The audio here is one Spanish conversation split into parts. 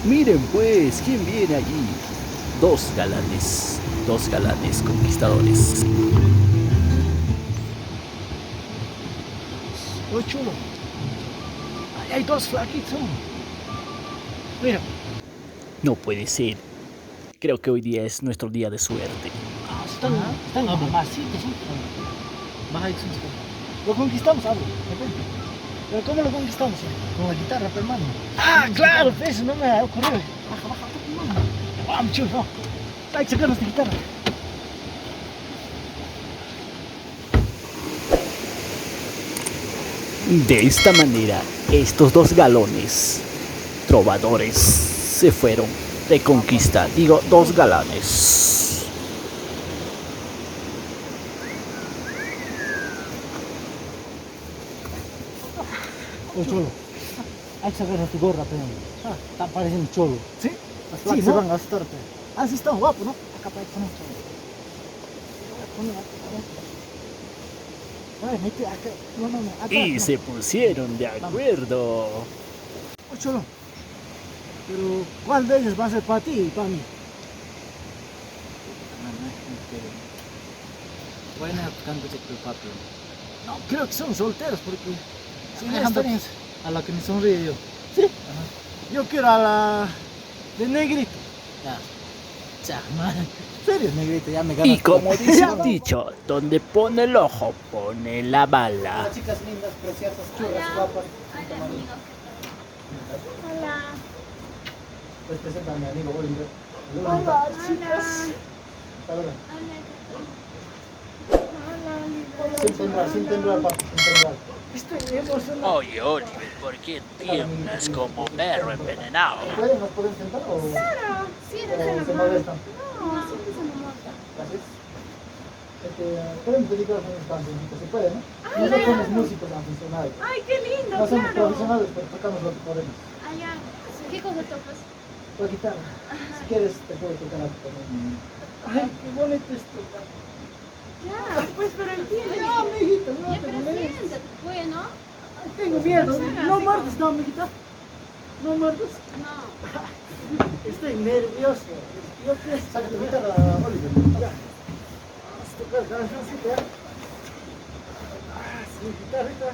Miren pues, ¿quién viene allí? Dos galanes conquistadores. Oh, chulo. Ahí hay dos flaquitos. Mira. No puede ser. Creo que hoy día es nuestro día de suerte. Están mamacitos. Baja de Lo conquistamos, hablo. Pero ¿cómo lo conquistamos? Con la guitarra, hermano. Ah, claro, eso no me ha ocurrido. Baja, hermano. Vamos, chulo. Hay que sacar nuestra guitarra. De esta manera, estos dos galones trovadores se fueron de conquista. Digo, dos galanes. Oh, cholo. Hay que sacar tu gorra, pero. Está pareciendo cholo. ¿Sí? Las placas se van a gastar, pero. Ah, sí, está guapo, ¿no? Acá para poner cholo. Ay, mete acá. No, acá. Y se pusieron de acuerdo. Oh, cholo. Pero, ¿cuál de ellos va a ser para ti y para mí? Bueno, buscando tu papi. No, creo que son solteros porque. Sin Dejando experiencia. a la que me sonríe yo. ¿Sí? Ajá. Yo quiero a la. de negrito. Ya. Man. ¿En serio, negrito? Ya me ganas. Y como dice el dicho, donde pone el ojo, pone la bala. Las chicas lindas, preciosas, churras, guapas. Hola, amigo. Hola. Pues presenta a mi amigo Oliver. Hola, chicas. Hola. Hola. Sin temblar, papi, sin temblar. Estoy emocionado. Oye, Oliver, ¿por qué tiemblas como perro envenenado? ¿Nos pueden sentar o Claro. Sí, se déjalo. molestan? No, siempre se me molesta. Gracias. Podemos dedicar unas cancioncitas, se puede, ¿no? Ay, No ya. somos músicos aficionados. Ay, qué lindo, No somos claro. profesionales, pero tocamos lo que podemos. Allá. ¿Qué cosa tocas? La guitarra. Si quieres, te puedo tocar algo también. Ay, qué bonito esto. Ya, pues, pero entiende. Ya, amiguita, no Ya, te pero molestes. siéntate, pues, ¿no? Ay, tengo miedo. No muerdes, no, amiguita. No muerdes. No. Estoy nervioso. Yo pienso. Saca tu guitarra, Oliver. Ya. Vamos a tocar cancioncita. Sí, guitarrita.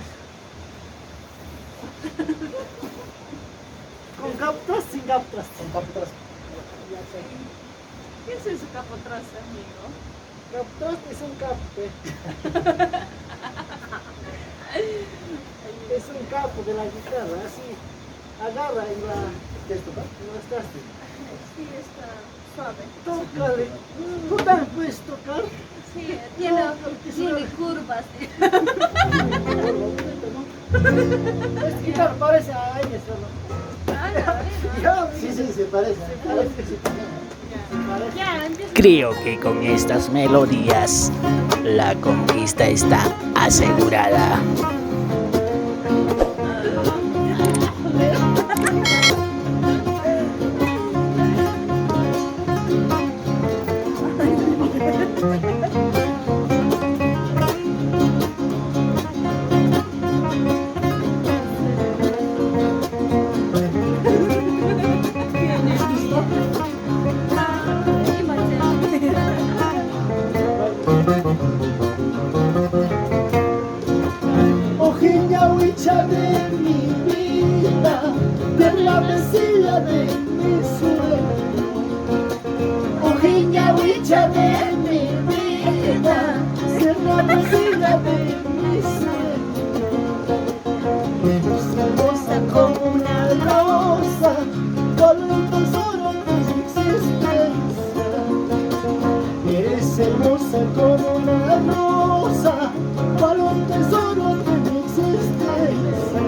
¿Con captas? Sin captas. Con capitras. Ya sé. ¿Qué es eso capo atrás, amigo? Captas es un cape. Es un capo de la guitarra, así. Agarra y la. ¿Qué es tocar? ¿No estás? Sí, está suave. Tócale. ¿Tú también puedes tocar? Sí, tiene curvas. Esta guitarra parece a ella solo. Sí, se parece. Parece que sí. Ya, empieza. Creo que con estas melodías la conquista está asegurada. Ojilla huicha de mi vida, de la mesilla de mi sueño. Ojilla huicha de mi vida, de la mesilla de mi sueño. Eres hermosa como una rosa, con el tesoro de mi existencia. Eres hermosa como una rosa, para un tesoro de mi existencia.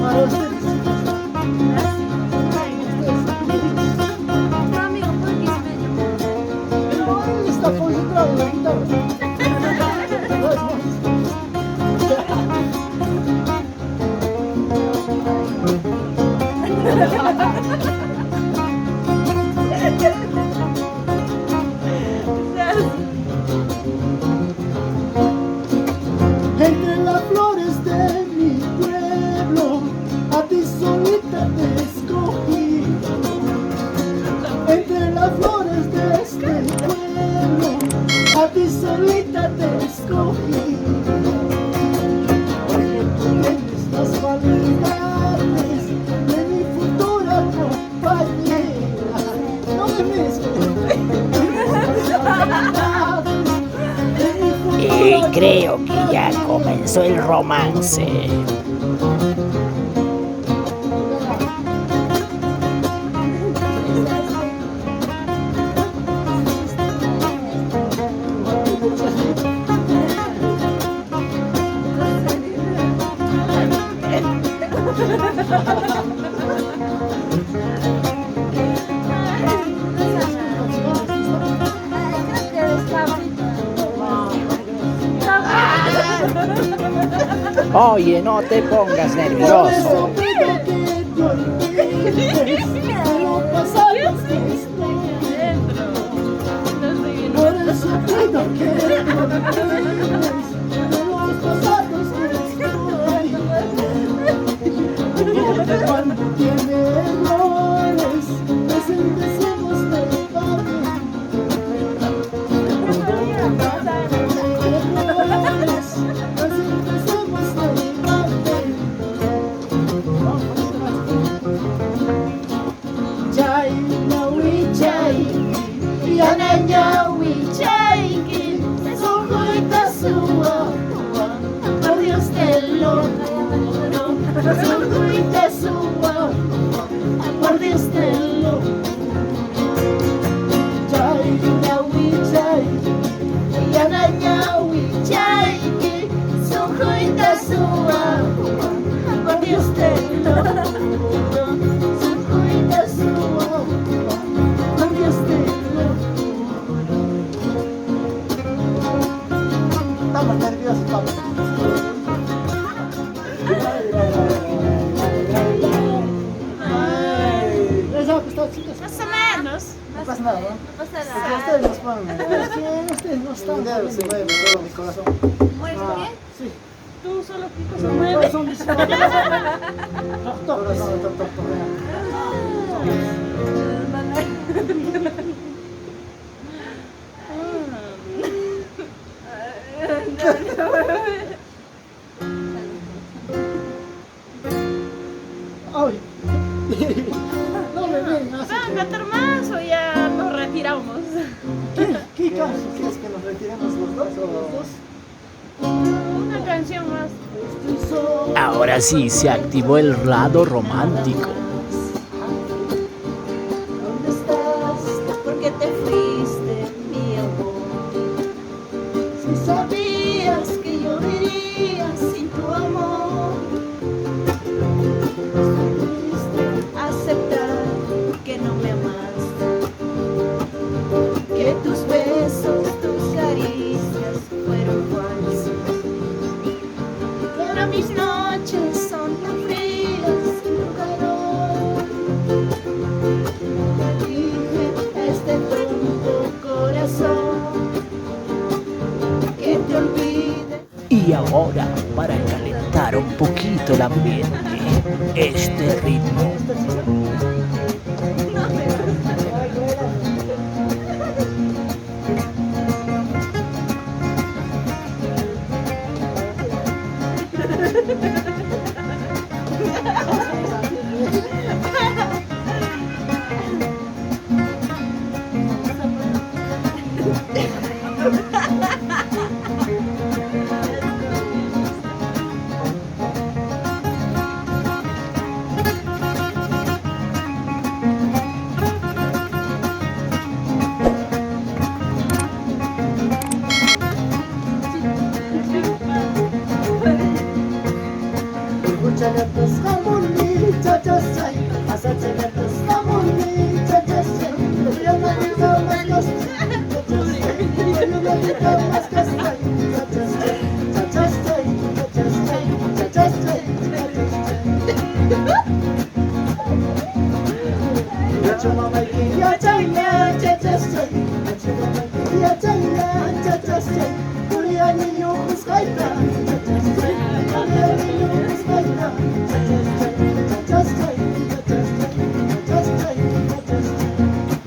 Para ustedes. No, amigo, ¿por qué se me llamó? Pero él está concentrado en la guitarra. comenzó el romance. Oye, no te pongas nervioso. Cuando tiene errores, desenrecemos del papel. Desenrecemos del papel. Chai, nawi, chai, yana nyawi, chai, sojuita sua, por Dios te lo juro, sojuita sua, por Dios te lo chai, nawi, chai, yana nyawi, chai, sojuita sua, por Dios te lo juro, sojuita sua, por Dios te lo juro. Estamos nerviosos, papá. Más o menos. No pasa nada, ¿no? No pasa Porque nada. ustedes nos ponen. Es que ustedes no están. Se mueve todo mi corazón. ¿Mueres bien? Sí. Tú solo pico se mueve. Corazón dice. Corazón, toc, toc, toc. Ay. No me ven así. ¿Van a cantar más o ya nos retiramos? ¿Qué caso? ¿Quieres que nos retiremos los dos o los dos? Una canción más. Estoy solo. Ahora sí se activó el lado romántico. ¿Dónde estás? ¿Por qué te fuiste, mi amor? Si sabías que yo iría sin tu amor. Aceptar que no me amaste, que tus besos, tus caricias fueron falsos. Pero mis noches son tan frías Sin tu calor. dije este tonto corazón que te olvide. Y ahora, para calentar un poquito el ambiente, este ritmo.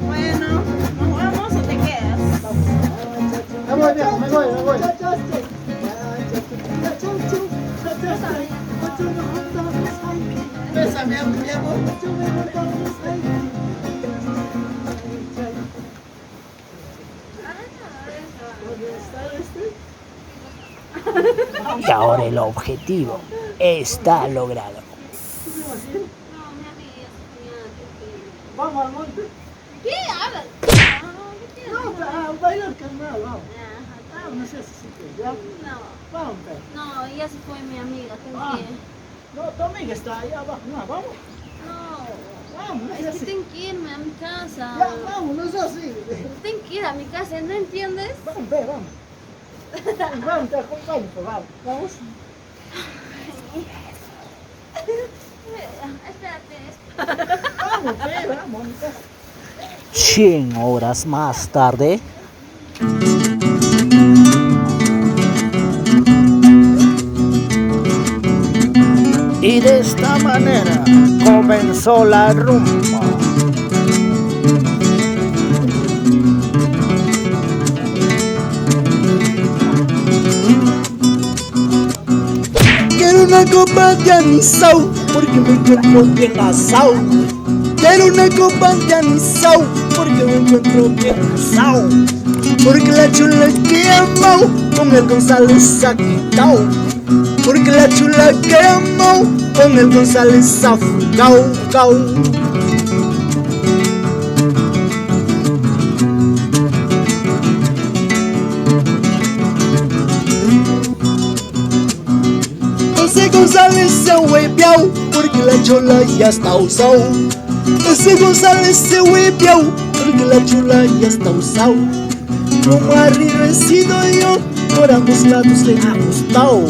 Bueno, ¿nos vamos o te quedas? Me voy, viejo, me voy, me voy. Bésame, mi amor. Y ahora el objetivo está logrado. Vamos al monte. ¿Qué hablas? No, a bailar carnaval, vamos. No seas así, pues, ya. No, Vamos, pues. no, ya se fue mi amiga, tengo Ah. que... No, tu amiga está allá abajo. No, vamos. No, Vamos, no es seas que así. tengo que irme a mi casa. Ya, vamos, no seas así. Tengo que ir a mi casa, ¿no entiendes? Vamos, ve, vamos. Vamos, te acompaño, pues, vamos. Vamos. Espérate. Vamos, ve, vamos. 100 horas más tarde. Y de esta manera comenzó la rumba. Quiero una copa de anisao, porque me encuentro bien asado. Quiero una copa de anisao, porque me encuentro bien asado. Porque la chula que he amado, con el González se ha quitado. Porque la chula que he amado, con el González se ha fugado, cao. Ese González se ha hueveado, porque la chola ya está usado. Ese González se hueveado, porque la chula ya está usado. Como arriba he sido yo, por ambos lados le ha gustado.